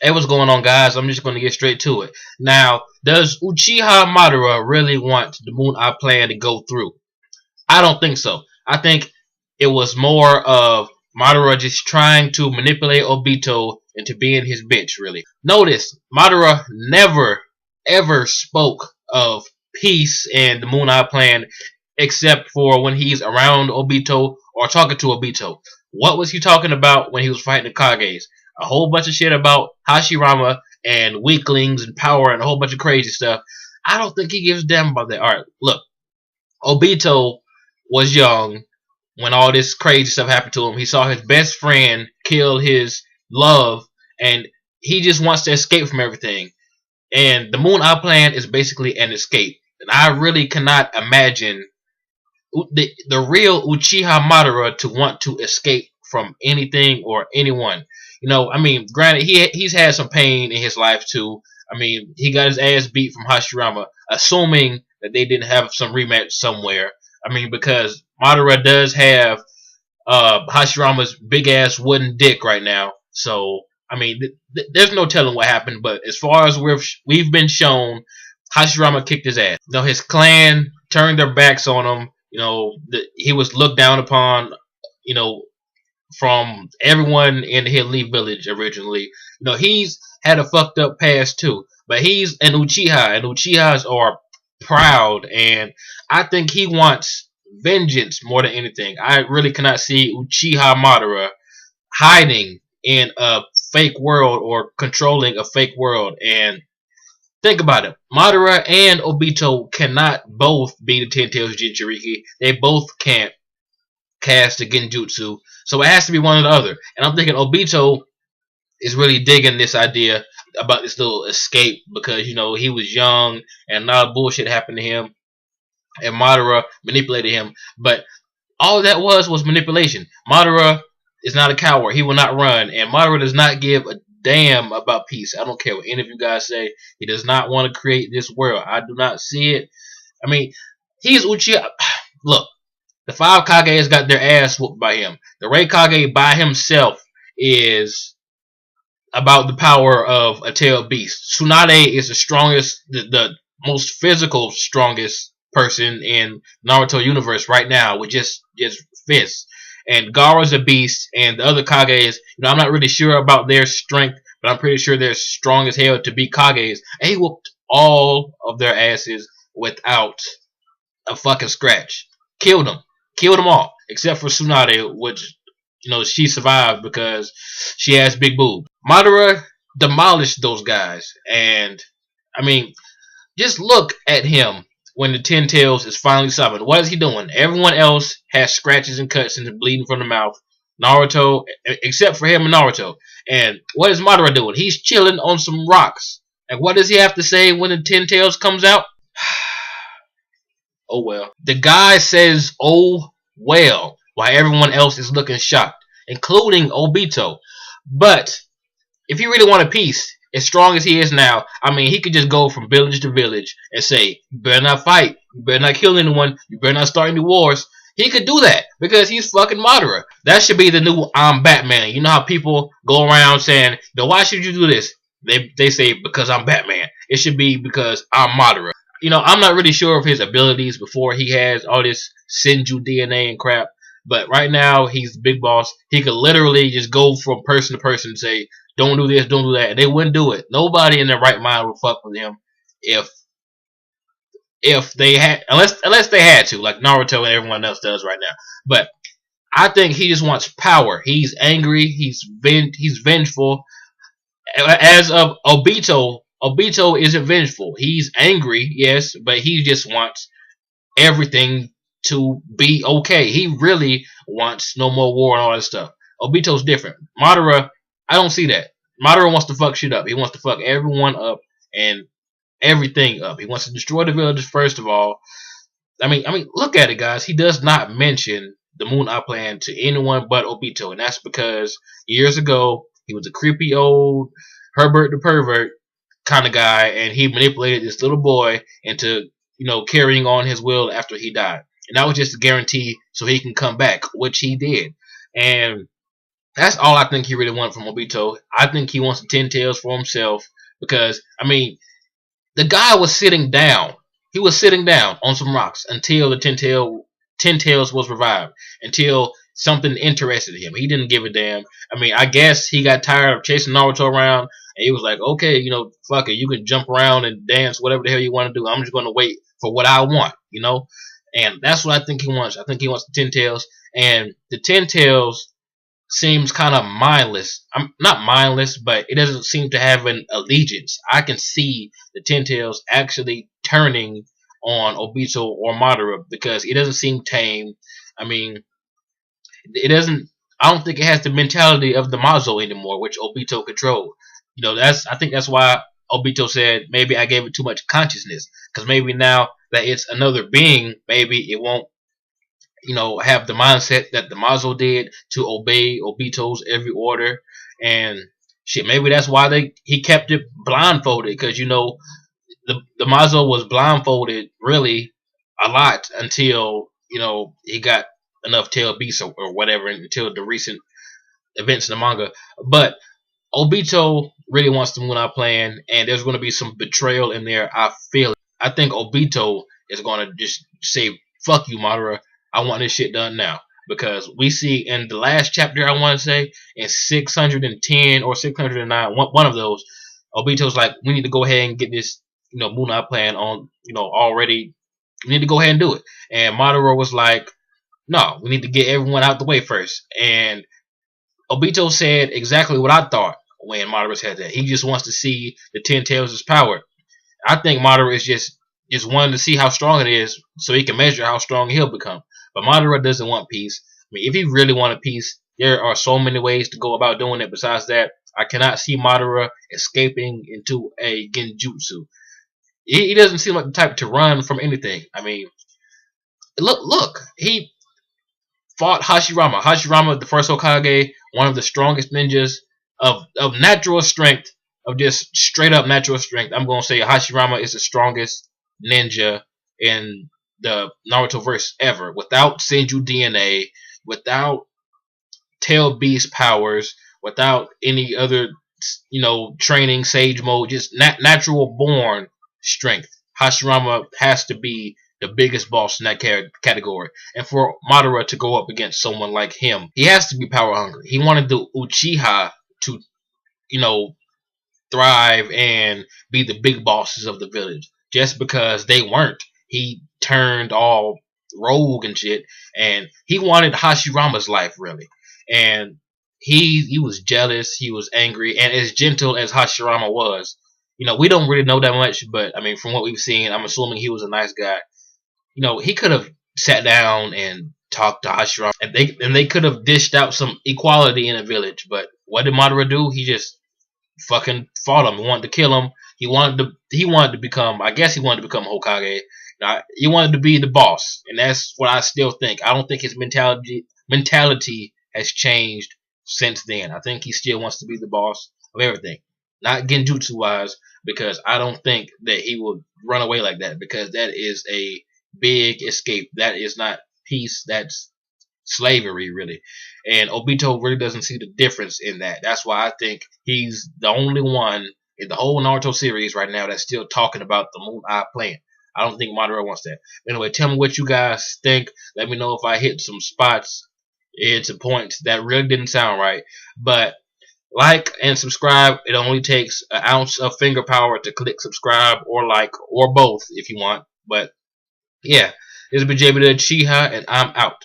Hey, what's going on, guys? I'm just going to get straight to it. Now, does Uchiha Madara really want the Moon Eye plan to go through? I don't think so. I think it was more of Madara just trying to manipulate Obito into being his bitch, really. Notice, Madara never, ever spoke of peace and the Moon Eye plan except for when he's around Obito or talking to Obito. What was he talking about when he was fighting the Kages? A whole bunch of shit about Hashirama and weaklings and power and a whole bunch of crazy stuff. I don't think he gives a damn about that. Alright, look, Obito was young when all this crazy stuff happened to him. He saw his best friend kill his love, and he just wants to escape from everything. And the Moon Eye plan is basically an escape. And I really cannot imagine the real Uchiha Madara to want to escape from anything or anyone. You know, I mean, granted, he's had some pain in his life too. I mean, he got his ass beat from Hashirama, assuming that they didn't have some rematch somewhere. I mean, because Madara does have Hashirama's big ass wooden dick right now, so I mean, there's no telling what happened. But as far as we've been shown, Hashirama kicked his ass. You know, his clan turned their backs on him. You know, he was looked down upon. You know, from everyone in the Hill Leaf Village originally. You know, he's had a fucked up past too. But he's an Uchiha, and Uchihas are proud, and I think he wants vengeance more than anything. I really cannot see Uchiha Madara hiding in a fake world or controlling a fake world. And think about it. Madara and Obito cannot both be the Ten Tails Jinchuriki. They both can't cast the genjutsu. So it has to be one or the other. And I'm thinking Obito is really digging this idea about this little escape because, you know, he was young and a lot of bullshit happened to him. And Madara manipulated him. But all that was manipulation. Madara is not a coward. He will not run. And Madara does not give a damn about peace. I don't care what any of you guys say. He does not want to create this world. I do not see it. I mean, he's Uchiha. Look, the five Kages got their ass whooped by him. The Raikage by himself is about the power of a tailed beast. Tsunade is the strongest, the most physical, strongest person in Naruto universe right now with just fists. And Gaara's a beast, and the other Kages, you know, I'm not really sure about their strength, but I'm pretty sure they're strong as hell to be Kages. And he whooped all of their asses without a fucking scratch. Killed them all, except for Tsunade, which, you know, she survived because she has big boobs. Madara demolished those guys, and I mean, just look at him when the Ten Tails is finally summoned. What is he doing? Everyone else has scratches and cuts and is bleeding from the mouth. Naruto, except for him and Naruto. And what is Madara doing? He's chilling on some rocks. And what does he have to say when the Ten Tails comes out? Oh well. The guy says, oh well, while everyone else is looking shocked, including Obito. But if you really want a peace, as strong as he is now, I mean, he could just go from village to village and say, you better not fight, you better not kill anyone, you better not start any wars. He could do that because he's fucking Madara. That should be the new I'm Batman. You know how people go around saying, why should you do this? They say, because I'm Batman. It should be because I'm Madara. You know, I'm not really sure of his abilities before he has all this Senju DNA and crap. But right now, he's the big boss. He could literally just go from person to person and say, don't do this, don't do that. And they wouldn't do it. Nobody in their right mind would fuck with him if they had, unless they had to, like Naruto and everyone else does right now. But I think he just wants power. He's angry. He's vengeful. As of Obito isn't vengeful. He's angry, yes, but he just wants everything to be okay. He really wants no more war and all that stuff. Obito's different. Madara, I don't see that. Madara wants to fuck shit up. He wants to fuck everyone up and everything up. He wants to destroy the villages first of all. I mean, look at it, guys. He does not mention the Moon Eye plan to anyone but Obito, and that's because years ago he was a creepy old Herbert the Pervert kind of guy, and he manipulated this little boy into, you know, carrying on his will after he died. And that was just a guarantee so he can come back, which he did. And That's all I think he really wanted from Obito. I think he wants the Ten Tails for himself because I mean the guy was sitting down. He was sitting down on some rocks until the Ten Tails was revived. Until something interested him. He didn't give a damn. I mean, I guess he got tired of chasing Naruto around, and he was like, "Okay, fuck it. You can jump around and dance, whatever the hell you want to do. I'm just going to wait for what I want." And that's what I think he wants. I think he wants the Ten Tails, and the Ten Tails seems kind of mindless. I'm not mindless, but it doesn't seem to have an allegiance. I can see the Ten Tails actually turning on Obito or Madara because it doesn't seem tame. I mean, it doesn't. I don't think it has the mentality of the Mazo anymore, which Obito controlled. I think that's why Obito said maybe I gave it too much consciousness because maybe now that it's another being, maybe it won't have the mindset that the Mazo did to obey Obito's every order. And shit, maybe that's why he kept it blindfolded because the Mazo was blindfolded really a lot until he got enough tail beasts or whatever until the recent events in the manga. But Obito really wants the Moon Eye plan, and there's going to be some betrayal in there. I feel it. I think Obito is going to just say, "Fuck you, Madara. I want this shit done now." Because we see in the last chapter, I want to say, in 610 or 609, one of those, Obito's like, "We need to go ahead and get this, Moon Eye plan on, already. We need to go ahead and do it." And Madara was like, "No, we need to get everyone out the way first." And Obito said exactly what I thought when Madara said that. He just wants to see the Ten Tails' power. I think Madara is just wanting to see how strong it is so he can measure how strong he'll become. But Madara doesn't want peace. I mean, if he really wanted peace, there are so many ways to go about doing it. Besides that, I cannot see Madara escaping into a genjutsu. He doesn't seem like the type to run from anything. I mean, look, he fought Hashirama. Hashirama, the first Hokage, one of the strongest ninjas of natural strength, of just straight up natural strength. I'm gonna say Hashirama is the strongest ninja in the Naruto verse ever, without Senju DNA, without Tail Beast powers, without any other training, Sage mode, just natural born strength. Hashirama has to be the biggest boss in that category. And for Madara to go up against someone like him, he has to be power hungry. He wanted the Uchiha to, you know, thrive and be the big bosses of the village. Just because they weren't, he turned all rogue and shit, and he wanted Hashirama's life really. And he was jealous, he was angry, and as gentle as Hashirama was, we don't really know that much, but I mean, from what we've seen, I'm assuming he was a nice guy. He could have sat down and talked to Hashirama, and they could have dished out some equality in the village. But what did Madara do? He just fucking fought him. He wanted to kill him. He wanted to become. I guess he wanted to become Hokage. He wanted to be the boss, and that's what I still think. I don't think his mentality has changed since then. I think he still wants to be the boss of everything, not genjutsu wise, because I don't think that he will run away like that, because that is a big escape. That is not peace. That's slavery, really. And Obito really doesn't see the difference in that. That's why I think he's the only one in the whole Naruto series right now that's still talking about the Moon Eye plan. I don't think Madara wants that. Anyway, tell me what you guys think. Let me know if I hit some spots into points that really didn't sound right. But like and subscribe. It only takes an ounce of finger power to click subscribe or like or both if you want. But yeah, this has been JB the Chiha, and I'm out.